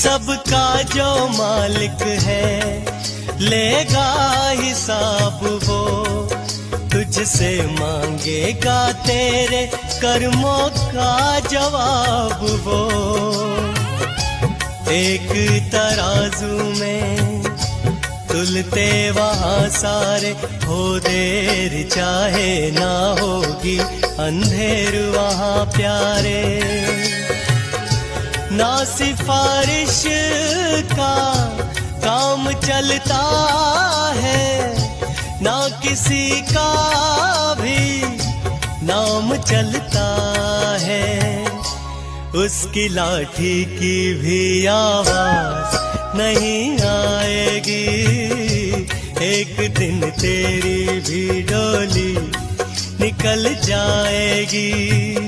सबका जो मालिक है लेगा हिसाब वो, तुझसे मांगेगा तेरे कर्मों का जवाब वो। एक तराजू में तुलते वहाँ सारे, हो देर चाहे ना होगी अंधेर वहाँ प्यारे। ना सिफारिश का काम चलता है, ना किसी का भी नाम चलता है। उसकी लाठी की भी आवाज नहीं आएगी, एक दिन तेरी भी डोली निकल जाएगी।